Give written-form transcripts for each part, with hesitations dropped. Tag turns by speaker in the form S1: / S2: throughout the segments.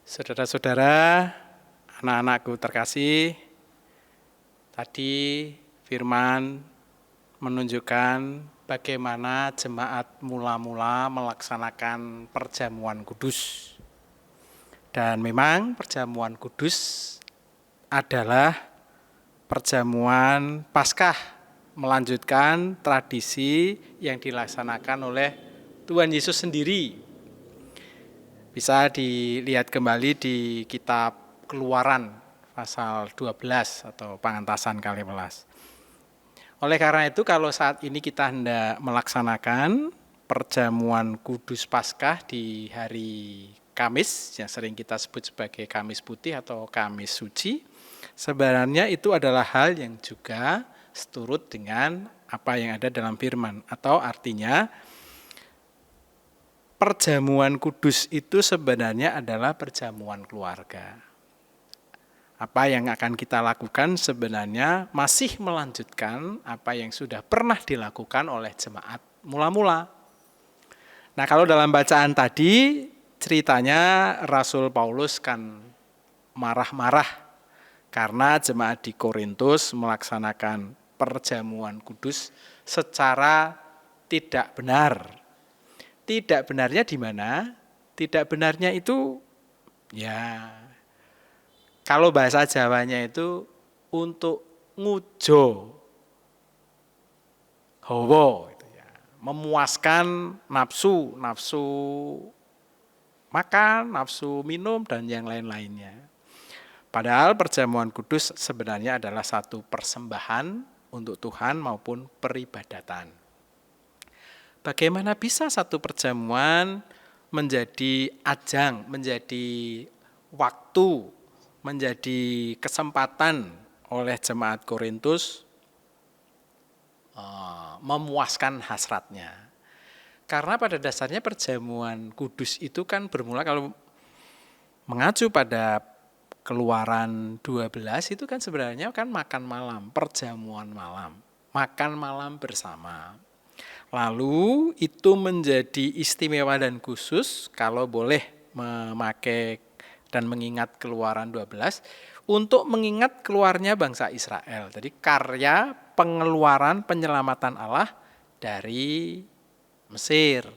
S1: Saudara-saudara, anak-anakku terkasih, tadi firman menunjukkan bagaimana jemaat mula-mula melaksanakan perjamuan kudus. Dan memang perjamuan kudus adalah perjamuan Paskah, melanjutkan tradisi yang dilaksanakan oleh Tuhan Yesus sendiri. Bisa dilihat kembali di kitab Keluaran pasal 12 atau Pengentasan kali 11. Oleh karena itu kalau saat ini kita hendak melaksanakan perjamuan kudus Paskah di hari Kamis, yang sering kita sebut sebagai Kamis Putih atau Kamis Suci, sebenarnya itu adalah hal yang juga seturut dengan apa yang ada dalam firman, atau artinya perjamuan kudus itu sebenarnya adalah perjamuan keluarga. Apa yang akan kita lakukan sebenarnya masih melanjutkan apa yang sudah pernah dilakukan oleh jemaat mula-mula. Nah, kalau dalam bacaan tadi ceritanya Rasul Paulus kan marah-marah karena jemaat di Korintus melaksanakan perjamuan kudus secara tidak benar. Tidak benarnya di mana? Tidak benarnya itu ya kalau bahasa Jawanya itu untuk ngujo hawa gitu ya. Memuaskan nafsu makan, nafsu minum dan yang lain-lainnya. Padahal perjamuan kudus sebenarnya adalah satu persembahan untuk Tuhan maupun peribadatan. Bagaimana bisa satu perjamuan menjadi ajang, menjadi waktu, menjadi kesempatan oleh jemaat Korintus memuaskan hasratnya. Karena pada dasarnya perjamuan kudus itu kan bermula kalau mengacu pada Keluaran 12 itu kan sebenarnya kan makan malam, perjamuan malam, makan malam bersama. Lalu itu menjadi istimewa dan khusus kalau boleh memakai dan mengingat Keluaran 12 untuk mengingat keluarnya bangsa Israel. Jadi karya pengeluaran penyelamatan Allah dari Mesir.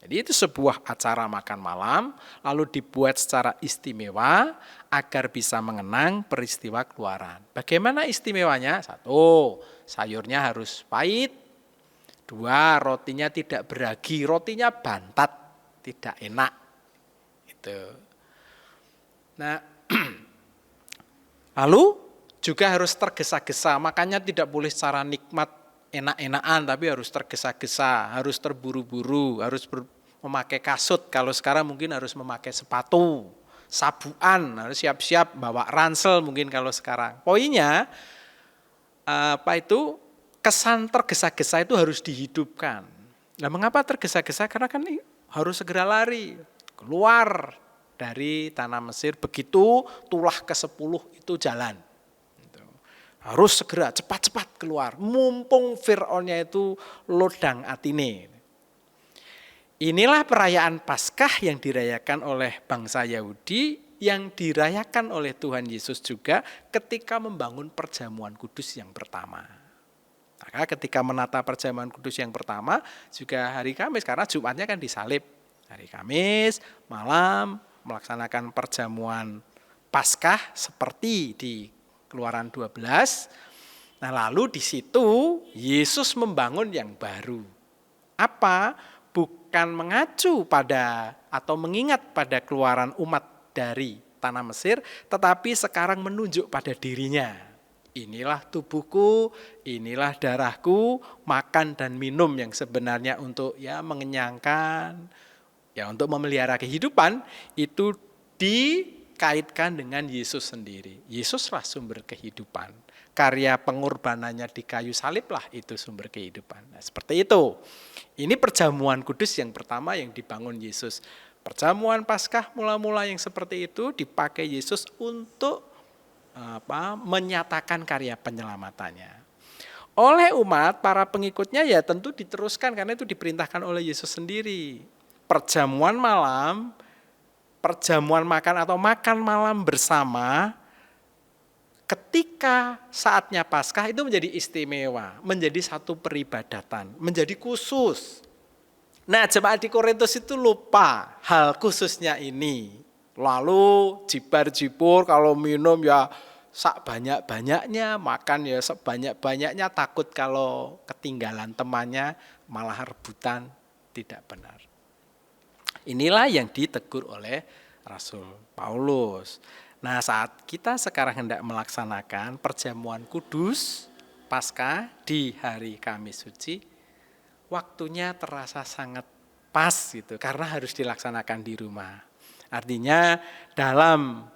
S1: Jadi itu sebuah acara makan malam lalu dibuat secara istimewa agar bisa mengenang peristiwa keluaran. Bagaimana istimewanya? 1, sayurnya harus pahit. 2, rotinya tidak beragi, rotinya bantat, tidak enak. Itu. Nah, lalu juga harus tergesa-gesa, makanya tidak boleh secara nikmat enak-enakan, tapi harus tergesa-gesa, harus terburu-buru, harus memakai kasut, kalau sekarang mungkin harus memakai sepatu, sabuan, harus siap-siap bawa ransel mungkin kalau sekarang. Poinnya, kesan tergesa-gesa itu harus dihidupkan. Nah, mengapa tergesa-gesa? Karena kan harus segera lari, keluar dari tanah Mesir, begitu tulah ke-10 itu jalan. Harus segera cepat-cepat keluar, mumpung Fir'aunnya itu lodang atine. Inilah perayaan Paskah yang dirayakan oleh bangsa Yahudi, yang dirayakan oleh Tuhan Yesus juga ketika membangun perjamuan kudus yang pertama. Maka ketika menata perjamuan kudus yang pertama juga hari Kamis, karena Jumatnya kan disalib. Hari Kamis malam melaksanakan perjamuan Paskah seperti di Keluaran 12. Nah, lalu di situ Yesus membangun yang baru. Apa? Bukan mengacu pada atau mengingat pada keluaran umat dari tanah Mesir, tetapi sekarang menunjuk pada dirinya. Inilah tubuhku, inilah darahku, makan dan minum yang sebenarnya untuk mengenyangkan, untuk memelihara kehidupan, itu dikaitkan dengan Yesus sendiri. Yesuslah sumber kehidupan. Karya pengorbanannya di kayu saliblah itu sumber kehidupan. Nah, seperti itu. Ini perjamuan kudus yang pertama yang dibangun Yesus. Perjamuan Paskah mula-mula yang seperti itu dipakai Yesus untuk menyatakan karya penyelamatannya. Oleh umat, para pengikutnya ya tentu diteruskan karena itu diperintahkan oleh Yesus sendiri. Perjamuan malam perjamuan makan atau makan malam bersama ketika saatnya Paskah itu menjadi istimewa, menjadi satu peribadatan, menjadi khusus. Nah, jemaat di Korintus itu lupa hal khususnya ini. Lalu jibar-jibur kalau minum ya sak banyak-banyaknya, makan ya sebanyak-banyaknya, takut kalau ketinggalan temannya malah rebutan, tidak benar. Inilah yang ditegur oleh Rasul Paulus. Nah, saat kita sekarang hendak melaksanakan perjamuan kudus Paskah di hari Kamis Suci, waktunya terasa sangat pas gitu karena harus dilaksanakan di rumah. Artinya dalam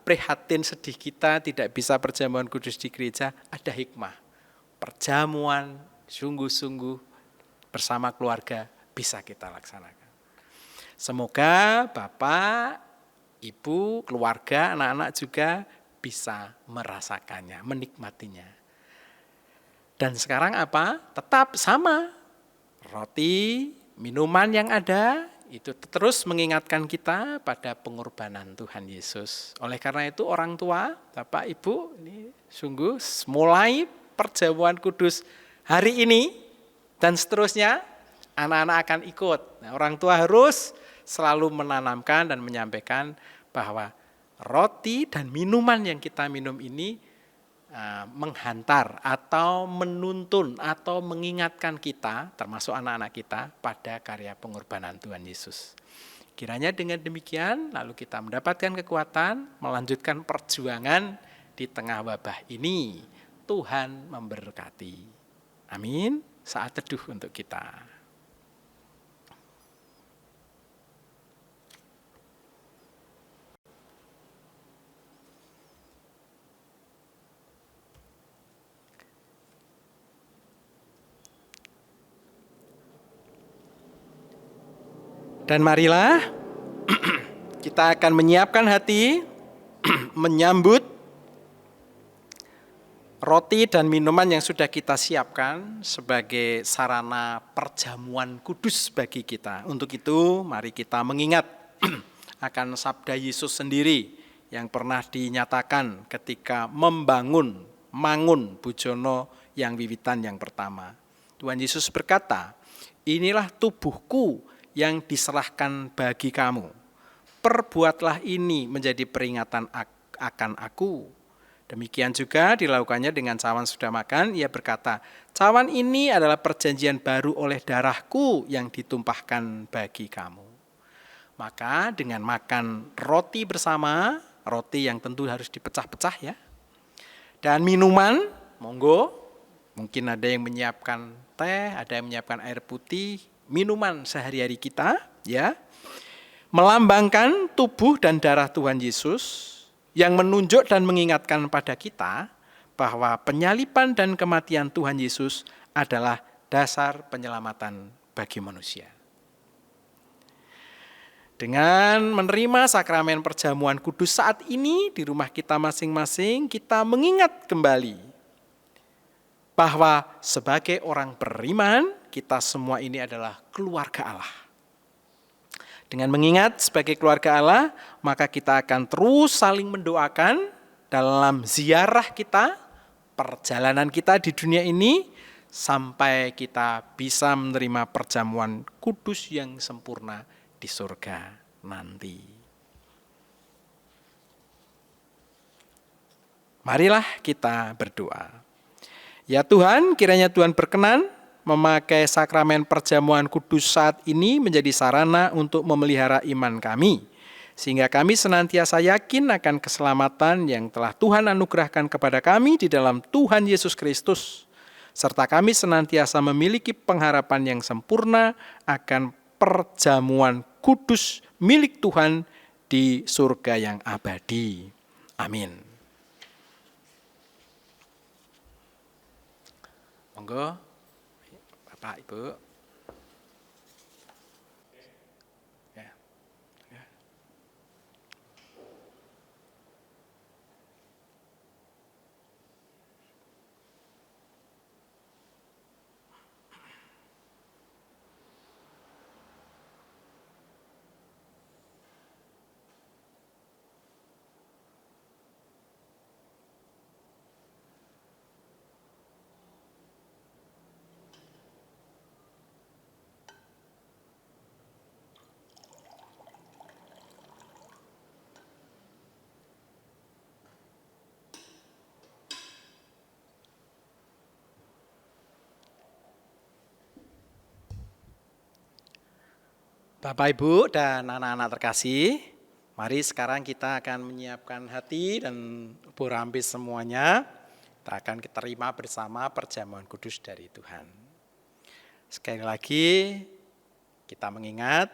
S1: prihatin sedih kita tidak bisa perjamuan kudus di gereja, ada hikmah. Perjamuan sungguh-sungguh bersama keluarga bisa kita laksanakan. Semoga Bapak, Ibu, keluarga, anak-anak juga bisa merasakannya, menikmatinya. Dan sekarang apa? Tetap sama. Roti, minuman yang ada, itu terus mengingatkan kita pada pengorbanan Tuhan Yesus. Oleh karena itu orang tua, Bapak, Ibu, ini sungguh mulai perjamuan kudus hari ini dan seterusnya, anak-anak akan ikut. Nah, orang tua harus selalu menanamkan dan menyampaikan bahwa roti dan minuman yang kita minum ini menghantar atau menuntun atau mengingatkan kita, termasuk anak-anak kita, pada karya pengorbanan Tuhan Yesus. Kiranya dengan demikian lalu kita mendapatkan kekuatan melanjutkan perjuangan di tengah wabah ini. Tuhan memberkati. Amin. Saat teduh untuk kita. Dan marilah kita akan menyiapkan hati menyambut roti dan minuman yang sudah kita siapkan sebagai sarana perjamuan kudus bagi kita. Untuk itu mari kita mengingat akan sabda Yesus sendiri yang pernah dinyatakan ketika mangun Bujono yang wiwitan yang pertama. Tuhan Yesus berkata, inilah tubuhku yang diserahkan bagi kamu. Perbuatlah ini menjadi peringatan akan aku. Demikian juga dilakukannya dengan cawan sudah makan. Ia berkata, cawan ini adalah perjanjian baru oleh darahku yang ditumpahkan bagi kamu. Maka dengan makan roti bersama, roti yang tentu harus dipecah-pecah ya. Dan minuman, monggo. Mungkin ada yang menyiapkan teh, ada yang menyiapkan air putih, minuman sehari-hari kita, ya, melambangkan tubuh dan darah Tuhan Yesus yang menunjuk dan mengingatkan pada kita bahwa penyaliban dan kematian Tuhan Yesus adalah dasar penyelamatan bagi manusia. Dengan menerima sakramen perjamuan kudus saat ini di rumah kita masing-masing, kita mengingat kembali bahwa sebagai orang beriman, kita semua ini adalah keluarga Allah. Dengan mengingat sebagai keluarga Allah, maka kita akan terus saling mendoakan dalam ziarah kita, perjalanan kita di dunia ini, sampai kita bisa menerima perjamuan kudus yang sempurna di surga nanti. Marilah kita berdoa. Ya Tuhan, kiranya Tuhan berkenan memakai sakramen perjamuan kudus saat ini menjadi sarana untuk memelihara iman kami, sehingga kami senantiasa yakin akan keselamatan yang telah Tuhan anugerahkan kepada kami di dalam Tuhan Yesus Kristus, serta kami senantiasa memiliki pengharapan yang sempurna akan perjamuan kudus milik Tuhan di surga yang abadi. Amin. Monggo, Bapak, Ibu. Ya. Ya. Bapak, Ibu, dan anak-anak terkasih, mari sekarang kita akan menyiapkan hati dan Borampis semuanya. Kita akan terima bersama perjamuan kudus dari Tuhan. Sekali lagi, kita mengingat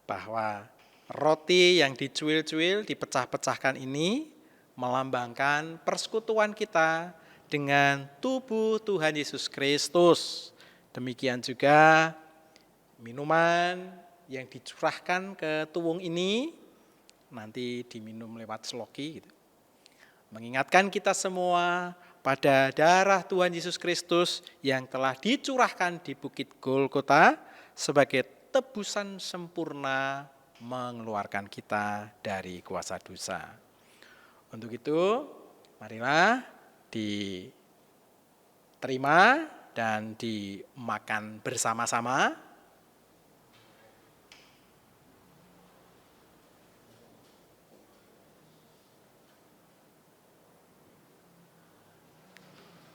S1: bahwa roti yang dicuil-cuil, dipecah-pecahkan ini melambangkan persekutuan kita dengan tubuh Tuhan Yesus Kristus. Demikian juga minuman yang dicurahkan ke tuwung ini nanti diminum lewat seloki gitu. Mengingatkan kita semua pada darah Tuhan Yesus Kristus yang telah dicurahkan di Bukit Golgota sebagai tebusan sempurna mengeluarkan kita dari kuasa dosa. Untuk itu, marilah diterima dan dimakan bersama-sama.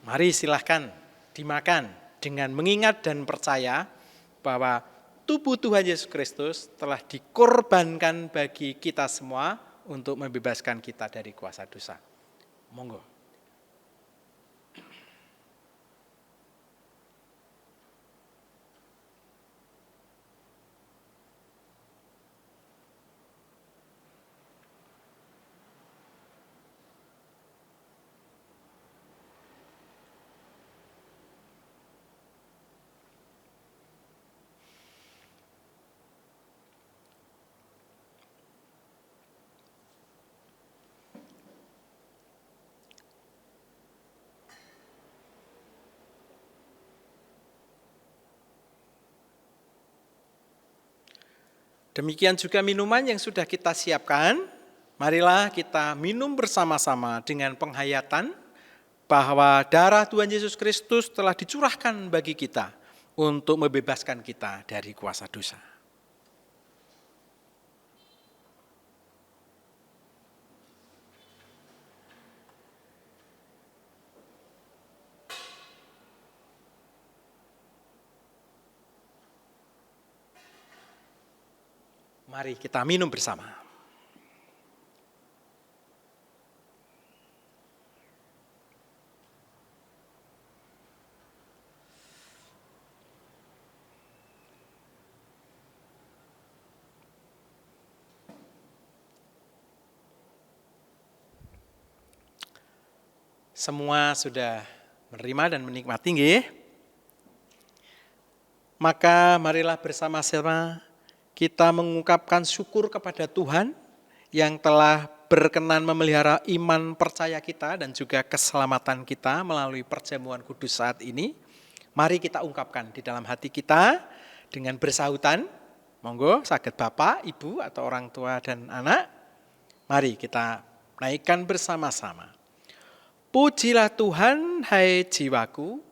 S1: Mari silahkan dimakan dengan mengingat dan percaya bahwa tubuh Tuhan Yesus Kristus telah dikorbankan bagi kita semua untuk membebaskan kita dari kuasa dosa. Monggo. Demikian juga minuman yang sudah kita siapkan, marilah kita minum bersama-sama dengan penghayatan bahwa darah Tuhan Yesus Kristus telah dicurahkan bagi kita untuk membebaskan kita dari kuasa dosa. Mari kita minum bersama. Semua sudah menerima dan menikmati, nggih? Maka marilah bersama-sama kita mengungkapkan syukur kepada Tuhan yang telah berkenan memelihara iman percaya kita dan juga keselamatan kita melalui perjamuan kudus saat ini. Mari kita ungkapkan di dalam hati kita dengan bersahutan. Monggo, saged Bapak, Ibu, atau orang tua dan anak. Mari kita naikkan bersama-sama. Pujilah Tuhan, hai jiwaku,